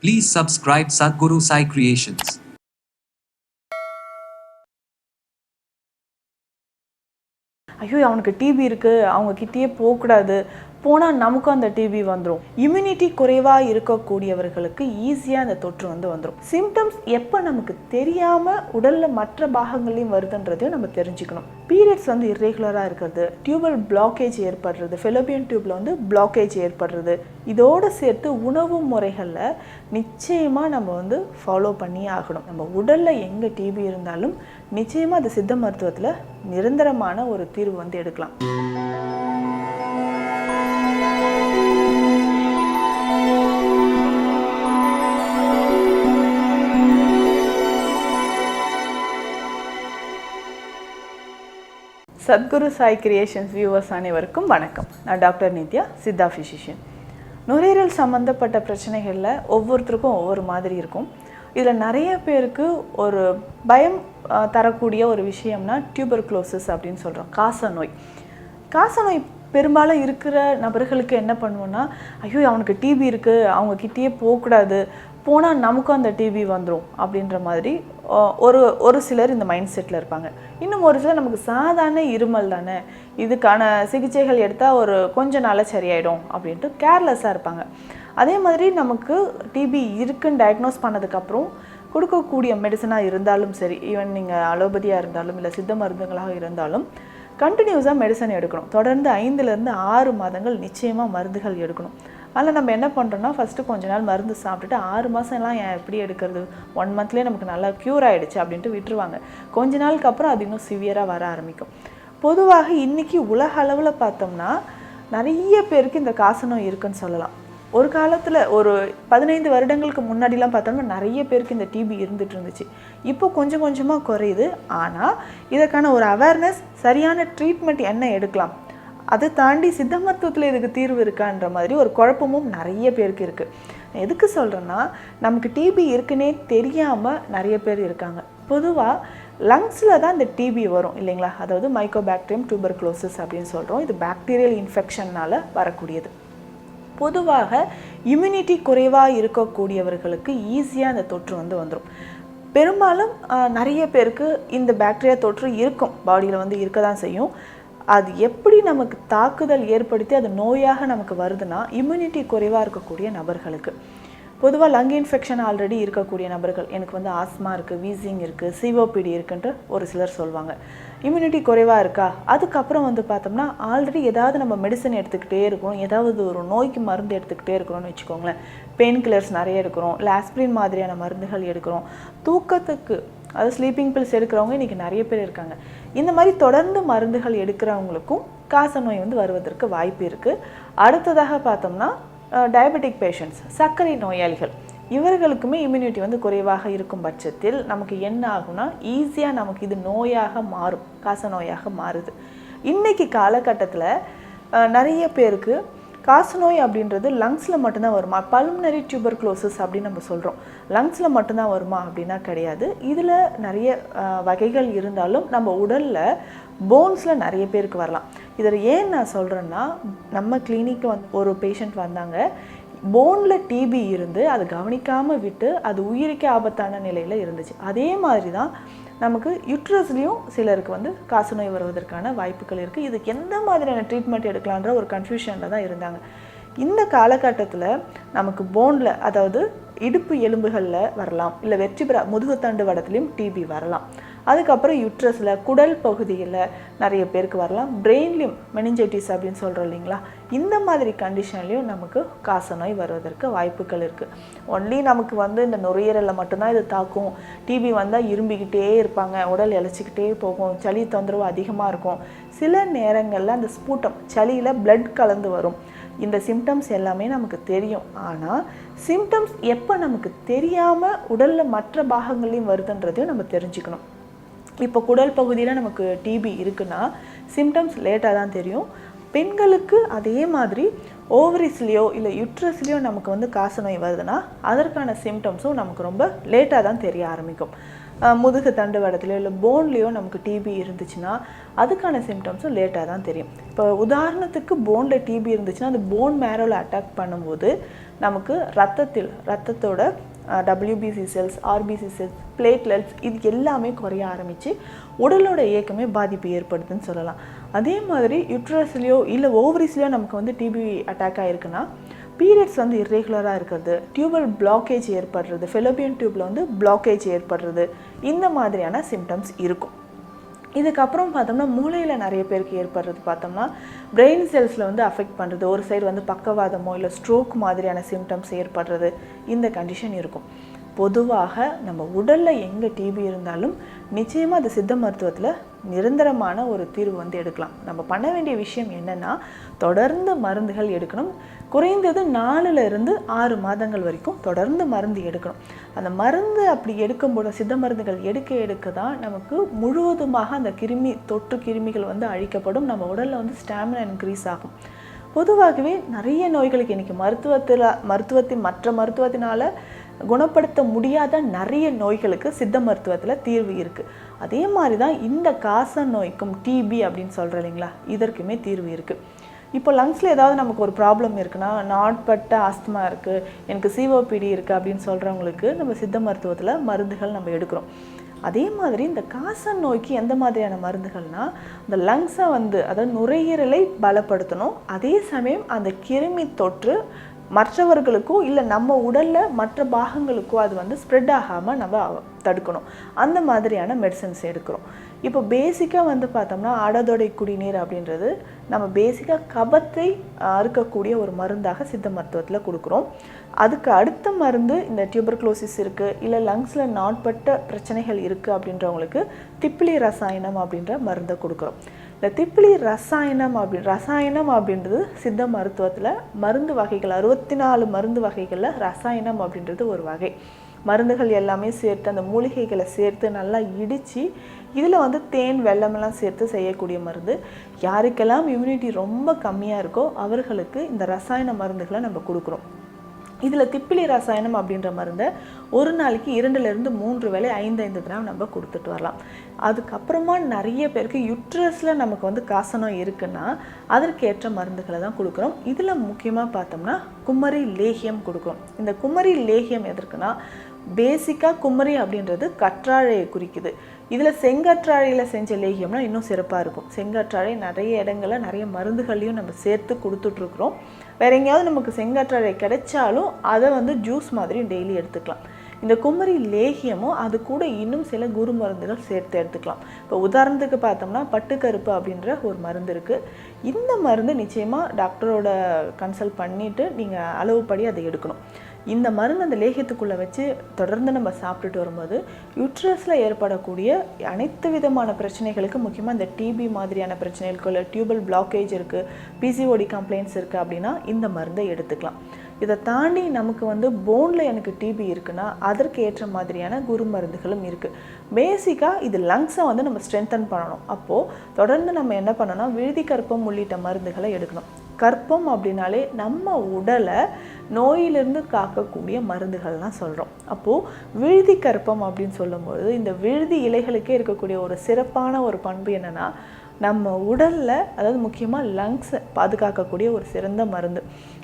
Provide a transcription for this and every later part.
Please subscribe Sadhguru Sai Creations. ஐயோ அவனுக்கு DP இருக்குது, அவங்க கிட்டேயே போகக்கூடாது, போனால் நமக்கும் அந்த டிபி வந்துடும். இம்யூனிட்டி குறைவாக இருக்கக்கூடியவர்களுக்கு ஈஸியாக அந்த தொற்று வந்துடும். சிம்டம்ஸ் எப்போ நமக்கு தெரியாமல் உடலில் மற்ற பாகங்களையும் வருதுன்றதையும் நம்ம தெரிஞ்சுக்கணும். பீரியட்ஸ் இர்ரெகுலராக இருக்கிறது, டியூபல் பிளாக்கேஜ் ஏற்படுறது, ஃபெலோபியன் டியூப்பில் பிளாக்கேஜ் ஏற்படுறது, இதோடு சேர்த்து உணவு முறைகளில் நிச்சயமாக நம்ம ஃபாலோ பண்ணி ஆகணும். நம்ம உடலில் எங்கே டிபி இருந்தாலும் நிச்சயமாக அது சித்த மருத்துவத்தில் நிரந்தரமான ஒரு தீர்வு எடுக்கலாம். சத்குரு சாய் கிரியேஷன்ஸ் வியூவர்ஸ் அனைவருக்கும் வணக்கம். நான் டாக்டர் நித்யா, சித்தா ஃபிசிஷியன். நுரையீரல் சம்மந்தப்பட்ட பிரச்சனைகளில் ஒவ்வொருத்தருக்கும் ஒவ்வொரு மாதிரி இருக்கும். இதில் நிறைய பேருக்கு ஒரு பயம் தரக்கூடிய ஒரு விஷயம்னா டியூபர்குலோசிஸ் அப்படின்னு சொல்கிறோம், காசநோய். காசநோய் பெரும்பாலும் இருக்கிற நபர்களுக்கு என்ன பண்ணுவோன்னா, ஐயோ அவனுக்கு டிபி இருக்குது, அவங்க கிட்டேயே போகக்கூடாது, போனால் நமக்கும் அந்த டிபி வந்துடும் அப்படின்ற மாதிரி ஒரு சிலர் இந்த மைண்ட் செட்டில் இருப்பாங்க. இன்னும் ஒரு சிலர் நமக்கு சாதாரண இருமல் தானே, இதுக்கான சிகிச்சைகள் எடுத்தால் ஒரு கொஞ்ச நாளில் சரியாயிடும் அப்படின்ட்டு கேர்லெஸ்ஸாக இருப்பாங்க. அதே மாதிரி நமக்கு டிபி இருக்குன்னு டயக்னோஸ் பண்ணதுக்கப்புறம் கொடுக்கக்கூடிய மெடிசனாக இருந்தாலும் சரி, ஈவன் நீங்கள் அலோபதியாக இருந்தாலும் இல்லை சித்த மருந்துகளாக இருந்தாலும் கண்டினியூஸாக மெடிசன் எடுக்கணும். தொடர்ந்து 5லேருந்து 6 மாதங்கள் நிச்சயமாக மருந்துகள் எடுக்கணும். அதில் நம்ம என்ன பண்ணுறோன்னா, ஃபஸ்ட்டு கொஞ்ச நாள் மருந்து சாப்பிட்டுட்டு 6 மாதம்லாம் ஏன் எப்படி எடுக்கிறது, 1 மந்த்லேயே நமக்கு நல்லா க்யூர் ஆகிடுச்சு அப்படின்ட்டு விட்டுருவாங்க. கொஞ்ச நாளுக்கு அப்புறம் அது இன்னும் சிவியராக வர ஆரம்பிக்கும். பொதுவாக இன்றைக்கி உலக அளவில் பார்த்தோம்னா நிறைய பேருக்கு இந்த காசநோய் இருக்குன்னு சொல்லலாம். ஒரு காலத்தில் ஒரு 15 வருடங்களுக்கு முன்னாடிலாம் பார்த்தோம்னா நிறைய பேருக்கு இந்த டிபி இருந்துகிட்டு இருந்துச்சு. இப்போ கொஞ்சம் கொஞ்சமாக குறையுது. ஆனால் இதற்கான ஒரு அவேர்னஸ், சரியான ட்ரீட்மெண்ட் என்ன எடுக்கலாம், அதை தாண்டி சித்த மருத்துவத்தில் இதுக்கு தீர்வு இருக்கான்ற மாதிரி ஒரு குழப்பமும் நிறைய பேருக்கு இருக்குது. எதுக்கு சொல்கிறேன்னா, நமக்கு டிபி இருக்குன்னே தெரியாமல் நிறைய பேர் இருக்காங்க. பொதுவாக லங்ஸில் தான் இந்த டிபி வரும் இல்லைங்களா, அதாவது மைக்கோபாக்டீரியம் டியூபர்குலோசிஸ் அப்படின்னு சொல்கிறோம். இது பாக்டீரியல் இன்ஃபெக்ஷனால் வரக்கூடியது. பொதுவாக இம்யூனிட்டி குறைவாக இருக்கக்கூடியவர்களுக்கு ஈஸியாக அந்த தொற்று வந்துடும். பெரும்பாலும் நிறைய பேருக்கு இந்த பாக்டீரியா தொற்று இருக்கும், பாடியில் இருக்க தான் செய்யும். அது எப்படி நமக்கு தாக்குதல் ஏற்படுத்தி அது நோயாக நமக்கு வருதுன்னா, இம்யூனிட்டி குறைவாக இருக்கக்கூடிய நபர்களுக்கு. பொதுவாக லங் இன்ஃபெக்ஷன் ஆல்ரெடி இருக்கக்கூடிய நபர்கள், எனக்கு ஆஸ்மா இருக்குது, வீசிங் இருக்குது, சிஓபிடி இருக்குன்ட்டு ஒரு சிலர் சொல்லுவாங்க. இம்யூனிட்டி குறைவாக இருக்கா, அதுக்கப்புறம் பார்த்தோம்னா ஆல்ரெடி ஏதாவது நம்ம மெடிசன் எடுத்துக்கிட்டே இருக்கணும், ஏதாவது ஒரு நோய்க்கு மருந்து எடுத்துக்கிட்டே இருக்கிறோம்னு வச்சுக்கோங்களேன். பெயின் கில்லர்ஸ் நிறைய எடுக்கிறோம், இல்லை ஆஸ்பிரின் மாதிரியான மருந்துகள் எடுக்கிறோம். தூக்கத்துக்கு, அதாவது ஸ்லீப்பிங் பில்ஸ் எடுக்கிறவங்க இன்றைக்கி நிறைய பேர் இருக்காங்க. இந்த மாதிரி தொடர்ந்து மருந்துகள் எடுக்கிறவங்களுக்கும் காசநோய் வருவதற்கு வாய்ப்பு இருக்குது. அடுத்ததாக பார்த்தோம்னா டயபெட்டிக் பேஷண்ட்ஸ், சர்க்கரை நோயாளிகள், இவர்களுக்குமே இம்யூனிட்டி குறைவாக இருக்கும் பட்சத்தில் நமக்கு என்ன ஆகும்னா, ஈஸியாக நமக்கு இது நோயாக மாறும், காசநோயாக மாறுது. இன்றைக்கி காலகட்டத்தில் நிறைய பேருக்கு காசநோய் அப்படின்றது லங்ஸில் மட்டும்தான் வருமா, பல்மனரி டியூபர்குலோசிஸ் அப்படின்னு நம்ம சொல்கிறோம். லங்ஸில் மட்டும்தான் வருமா அப்படின்னா கிடையாது. இதில் நிறைய வகைகள் இருந்தாலும் நம்ம உடலில் போன்ஸில் நிறைய பேருக்கு வரலாம். இதில் ஏன் நான் சொல்கிறேன்னா, நம்ம கிளினிக்கு ஒரு பேஷண்ட் வந்தாங்க, போனில் டிபி இருந்து அதை கவனிக்காமல் விட்டு அது உயிருக்கு ஆபத்தான நிலையில் இருந்துச்சு. அதே மாதிரி தான் நமக்கு யுட்ரஸ்லேயும் சிலருக்கு காசநோய் வருவதற்கான வாய்ப்புகள் இருக்குது. இதுக்கு எந்த மாதிரியான ட்ரீட்மெண்ட் எடுக்கலான்ற ஒரு கன்ஃபியூஷனில் தான் இருந்தாங்க. இந்த காலகட்டத்தில் நமக்கு போனில், அதாவது இடுப்பு எலும்புகளில் வரலாம், இல்லை வெர்டிப்ரா முதுகுத்தண்டு வடத்துலேயும் டிபி வரலாம். அதுக்கப்புறம் யுட்ரஸில், குடல் பகுதியில் நிறைய பேருக்கு வரலாம். பிரெயின்லேயும் மெனிஞ்சைட்டிஸ் அப்படின்னு சொல்கிறோம் இல்லைங்களா, இந்த மாதிரி கண்டிஷன்லேயும் நமக்கு காசநோய் வருவதற்கு வாய்ப்புகள் இருக்குது. ஒன்லி நமக்கு இந்த நுரையீரலில் மட்டும்தான் இது தாக்கும். டிபி வந்தால் இரும்பிக்கிட்டே இருப்பாங்க, உடல் இழைச்சிக்கிட்டே போகும், சளி தொந்தரவு அதிகமாக இருக்கும். சில நேரங்களில் அந்த ஸ்பூட்டம், சளியில் பிளட் கலந்து வரும். இந்த சிம்டம்ஸ் எல்லாமே நமக்கு தெரியும். ஆனால் சிம்டம்ஸ் எப்போ நமக்கு தெரியாமல் உடலில் மற்ற பாகங்களையும் வருதுன்றதையும் நம்ம தெரிஞ்சுக்கணும். இப்போ குடல் பகுதியில் நமக்கு டிபி இருக்குன்னா சிம்டம்ஸ் லேட்டாக தான் தெரியும். பெண்களுக்கு அதே மாதிரி ஓவரிஸ்லேயோ இல்லை யுட்ரஸ்லேயோ நமக்கு காசநோய் வருதுன்னா அதற்கான சிம்டம்ஸும் நமக்கு ரொம்ப லேட்டாக தான் தெரிய ஆரம்பிக்கும். முதுகு தண்டுவடத்துலையோ இல்லை போன்லேயோ நமக்கு டிபி இருந்துச்சுன்னா அதுக்கான சிம்டம்ஸும் லேட்டாக தான் தெரியும். இப்போ உதாரணத்துக்கு போனில் டிபி இருந்துச்சுன்னா அந்த போன் மேரோவில் அட்டாக் பண்ணும்போது நமக்கு ரத்தத்தோட WBC cells, RBC cells, platelets இது எல்லாமே குறைய ஆரம்பித்து உடலோட இயக்கமே பாதிப்பு ஏற்படுதுன்னு சொல்லலாம். அதே மாதிரி யுட்ரஸ்லேயோ இல்லை ஓவரிஸ்லேயோ நமக்கு வந்து டிபி அட்டாக் ஆகிருக்குன்னா பீரியட்ஸ் வந்து இர்ரெகுலராக இருக்கிறது, டியூபல் பிளாக்கேஜ் ஏற்படுறது, ஃபெலோபியன் டியூப்பில் வந்து பிளாக்கேஜ் ஏற்படுறது, இந்த மாதிரியான சிம்டம்ஸ் இருக்கும். இதுக்கப்புறம் பார்த்தோம்னா மூளையில் நிறைய பேருக்கு ஏற்படுறது பார்த்தோம்னா பிரெயின் செல்ஸில் வந்து அஃபெக்ட் பண்ணுறது, ஒரு சைடு வந்து பக்கவாதமோ இல்லை ஸ்ட்ரோக் மாதிரியான சிம்டம்ஸ் ஏற்படுறது, இந்த கண்டிஷன் இருக்கும். பொதுவாக நம்ம உடலில் எங்கே டிபி இருந்தாலும் நிச்சயமாக அது சித்த மருத்துவத்தில் நிரந்தரமான ஒரு தீர்வு வந்து எடுக்கலாம். நம்ம பண்ண வேண்டிய விஷயம் என்னென்னா தொடர்ந்து மருந்துகள் எடுக்கணும். குறைந்தது 4 மாதங்கள் வரைக்கும் தொடர்ந்து மருந்து எடுக்கணும். அந்த மருந்து அப்படி எடுக்கும்போது சித்த மருந்துகள் எடுக்க தான் நமக்கு முழுவதுமாக அந்த தொற்று கிருமிகள் வந்து அழிக்கப்படும். நம்ம உடலில் வந்து ஸ்டாமினா இன்க்ரீஸ் ஆகும். பொதுவாகவே நிறைய நோய்களுக்கு இன்றைக்கி மற்ற மருத்துவத்தினால் குணப்படுத்த முடியாத நிறைய நோய்களுக்கு சித்த மருத்துவத்தில் தீர்வு இருக்குது. அதே மாதிரி தான் இந்த காச நோய்க்கும் டிபி அப்படின்னு சொல்கிறோம் இல்லைங்களா, இதற்குமே தீர்வு இருக்குது. இப்போ லங்ஸில் ஏதாவது நமக்கு ஒரு ப்ராப்ளம் இருக்குன்னா, நாட்பட்ட ஆஸ்துமா இருக்குது, எனக்கு COPD இருக்குது அப்படின்னு சொல்கிறவங்களுக்கு நம்ம சித்த மருத்துவத்தில் மருந்துகள் நம்ம எடுக்கிறோம். அதே மாதிரி இந்த காச நோய்க்கு எந்த மாதிரியான மருந்துகள்னால் இந்த லங்ஸை வந்து அதாவது நுரையீரலை பலப்படுத்தணும். அதே சமயம் அந்த கிருமி தொற்று மற்றவர்களுக்கோ இல்லை நம்ம உடலில் மற்ற பாகங்களுக்கோ அது வந்து ஸ்ப்ரெட் ஆகாமல் நம்ம தடுக்கணும். அந்த மாதிரியான மெடிசன்ஸ் எடுக்கிறோம். இப்போ பேசிக்காக வந்து பார்த்தோம்னா ஆடாதொடை குடிநீர் அப்படின்றது நம்ம பேசிக்காக கபத்தை அறுக்கக்கூடிய ஒரு மருந்தாக சித்த மருத்துவத்தில் கொடுக்குறோம். அதுக்கு அடுத்த மருந்து இந்த டியூபர்குலோசிஸ் இருக்குது இல்லை லங்ஸில் நாட்பட்ட பிரச்சனைகள் இருக்குது அப்படின்றவங்களுக்கு திப்பிலி ரசாயனம் அப்படின்ற மருந்தை கொடுக்குறோம். இந்த திப்பிலி ரசாயனம் அப்படின்றது சித்த மருத்துவத்தில் மருந்து வகைகள் 64 மருந்து வகைகளில் ரசாயனம் அப்படின்றது ஒரு வகை. மருந்துகள் எல்லாமே சேர்த்து அந்த மூலிகைகளை சேர்த்து நல்லா இடித்து இதில் வந்து தேன் வெல்லமெல்லாம் சேர்த்து செய்யக்கூடிய மருந்து. யாருக்கெல்லாம் இம்யூனிட்டி ரொம்ப கம்மியாக இருக்கோ அவர்களுக்கு இந்த ரசாயன மருந்துகளை நம்ம கொடுக்குறோம். இதில் திப்பிலி ரசாயனம் அப்படின்ற மருந்தை ஒரு நாளைக்கு 2லிருந்து 3 வேளை 5 கிராம் நம்ம கொடுத்துட்டு வரலாம். அதுக்கப்புறமா நிறைய பேருக்கு யுட்ரஸில் நமக்கு வந்து காசநோய் இருக்குன்னா அதற்கேற்ற மருந்துகளை தான் கொடுக்குறோம். இதில் முக்கியமாக பார்த்தோம்னா குமரி லேகியம் கொடுக்குறோம். இந்த குமரி லேகியம் எதற்குன்னா பேசிக்காக குமரி அப்படின்றது கற்றாழையை குறிக்குது. இதில் செங்கற்றாழையில் செஞ்ச லேகியம்னா இன்னும் சிறப்பாக இருக்கும். செங்கற்றாழை நிறைய இடங்களில் நிறைய மருந்துகளையும் நம்ம சேர்த்து கொடுத்துட்ருக்குறோம். வேறு எங்கேயாவது நமக்கு செங்கற்றாழை கிடைச்சாலும் அதை வந்து ஜூஸ் மாதிரி டெய்லி எடுத்துக்கலாம். இந்த குமரி லேகியமும் அது கூட இன்னும் சில குரு மருந்துகள் சேர்த்து எடுத்துக்கலாம். இப்போ உதாரணத்துக்கு பார்த்தோம்னா பட்டுக்கருப்பு அப்படின்ற ஒரு மருந்து இருக்குது. இந்த மருந்து நிச்சயமாக டாக்டரோட கன்சல்ட் பண்ணிவிட்டு நீங்கள் அளவுப்படி அதை எடுக்கணும். இந்த மருந்து அந்த லேகியத்துக்குள்ளே வச்சு தொடர்ந்து நம்ம சாப்பிட்டுட்டு வரும்போது யூட்ரஸில் ஏற்படக்கூடிய அனைத்து விதமான பிரச்சனைகளுக்கு, முக்கியமாக இந்த டிபி மாதிரியான பிரச்சனைகளுக்கு இல்லை டியூபல் பிளாக்கேஜ் இருக்குது, PCOD கம்ப்ளைண்ட்ஸ் இருக்குது அப்படின்னா இந்த மருந்தை எடுத்துக்கலாம். இதை தாண்டி நமக்கு வந்து போனில் எனக்கு டிபி இருக்குன்னா அதற்கு ஏற்ற மாதிரியான குரு மருந்துகளும் இருக்குது. பேசிக்காக இது லங்ஸை வந்து நம்ம ஸ்ட்ரென்தன் பண்ணணும். அப்போது தொடர்ந்து நம்ம என்ன பண்ணணும்னா விழுதி கற்பம் உள்ளிட்ட மருந்துகளை எடுக்கணும். கற்பம் அப்படின்னாலே நம்ம உடலை நோயிலிருந்து காக்கக்கூடிய மருந்துகள்லாம் சொல்கிறோம். அப்போது விழுதி கற்பம் அப்படின்னு சொல்லும்போது இந்த விழுதி இலைகளுக்கே இருக்கக்கூடிய ஒரு சிறப்பான ஒரு பண்பு என்னென்னா நம்ம உடலில் அதாவது முக்கியமாக லங்ஸை பாதுகாக்கக்கூடிய ஒரு சிறந்த மருந்து.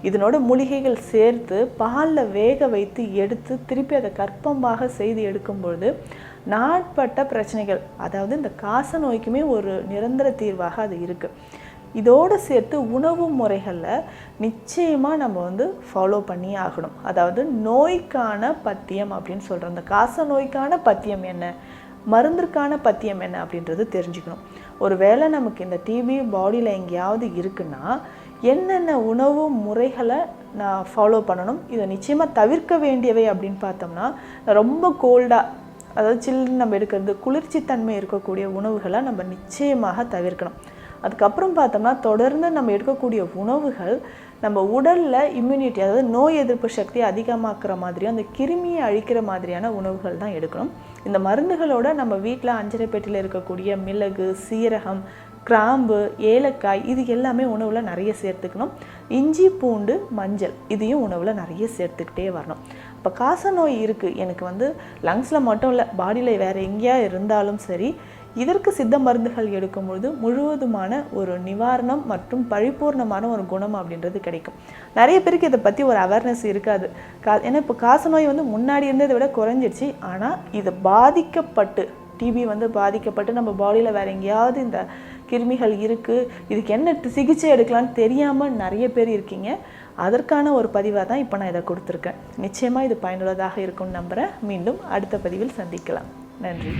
இதனோட மூலிகைகள் சேர்த்து பாலில் வேக வைத்து எடுத்து திருப்பி அதை கற்பமாக செய்து எடுக்கும்பொழுது நாட்பட்ட பிரச்சனைகள், அதாவது இந்த காச நோய்க்குமே ஒரு நிரந்தர தீர்வாக அது இருக்குது. இதோடு சேர்த்து உணவு முறைகளில் நிச்சயமாக நம்ம வந்து ஃபாலோ பண்ணி ஆகணும். அதாவது நோய்க்கான பத்தியம் அப்படின்னு சொல்கிறோம். இந்த காச நோய்க்கான பத்தியம் என்ன, மருந்திற்கான பத்தியம் என்ன அப்படின்றது தெரிஞ்சுக்கணும். ஒரு வேளை நமக்கு இந்த டிபி பாடியில் எங்கேயாவது இருக்குன்னா என்னென்ன உணவு முறைகளை நான் ஃபாலோ பண்ணணும், இதை நிச்சயமாக தவிர்க்க வேண்டியவை அப்படின்னு பார்த்தோம்னா ரொம்ப கோல்டாக அதாவது சில்லுன்னு நம்ம எடுக்கிறது, குளிர்ச்சி தன்மை இருக்கக்கூடிய உணவுகளை நம்ம நிச்சயமாக தவிர்க்கணும். அதுக்கப்புறம் பார்த்தோம்னா தொடர்ந்து நம்ம எடுக்கக்கூடிய உணவுகள் நம்ம உடலில் இம்யூனிட்டி அதாவது நோய் எதிர்ப்பு சக்தி அதிகமாக்குற மாதிரியும் அந்த கிருமியை அழிக்கிற மாதிரியான உணவுகள் தான் எடுக்கணும். இந்த மருந்துகளோட நம்ம வீட்டில் அஞ்சரை பெட்டியில் இருக்கக்கூடிய மிளகு, சீரகம், கிராம்பு, ஏலக்காய் இது எல்லாமே உணவில் நிறைய சேர்த்துக்கணும். இஞ்சி, பூண்டு, மஞ்சள் இதையும் உணவில் நிறைய சேர்த்துக்கிட்டே வரணும். இப்போ காசநோய் இருக்குது, எனக்கு வந்து லங்ஸில் மட்டும் இல்லை பாடியில் வேறு எங்கேயா இருந்தாலும் சரி, இதற்கு சித்த மருந்துகள் எடுக்கும்பொழுது முழுவதுமான ஒரு நிவாரணம் மற்றும் பரிபூர்ணமான ஒரு குணம் அப்படின்றது கிடைக்கும். நிறைய பேருக்கு இதை பற்றி ஒரு அவேர்னஸ் இருக்காது. ஏன்னா இப்போ காசநோய் வந்து முன்னாடி இருந்ததை விட குறைஞ்சிடுச்சு. ஆனால் இது பாதிக்கப்பட்டு, டிபி வந்து பாதிக்கப்பட்டு நம்ம பாடியில் வேறு எங்கேயாவது இந்த கிருமிகள் இருக்குது, இதுக்கு என்ன சிகிச்சை எடுக்கலான்னு தெரியாமல் நிறைய பேர் இருக்கீங்க. அதற்கான ஒரு பதிவாக தான் இப்போ நான் இதை கொடுத்துருக்கேன். நிச்சயமாக இது பயனுள்ளதாக இருக்கும்னு நம்புகிறேன். மீண்டும் அடுத்த பதிவில் சந்திக்கலாம். நன்றி.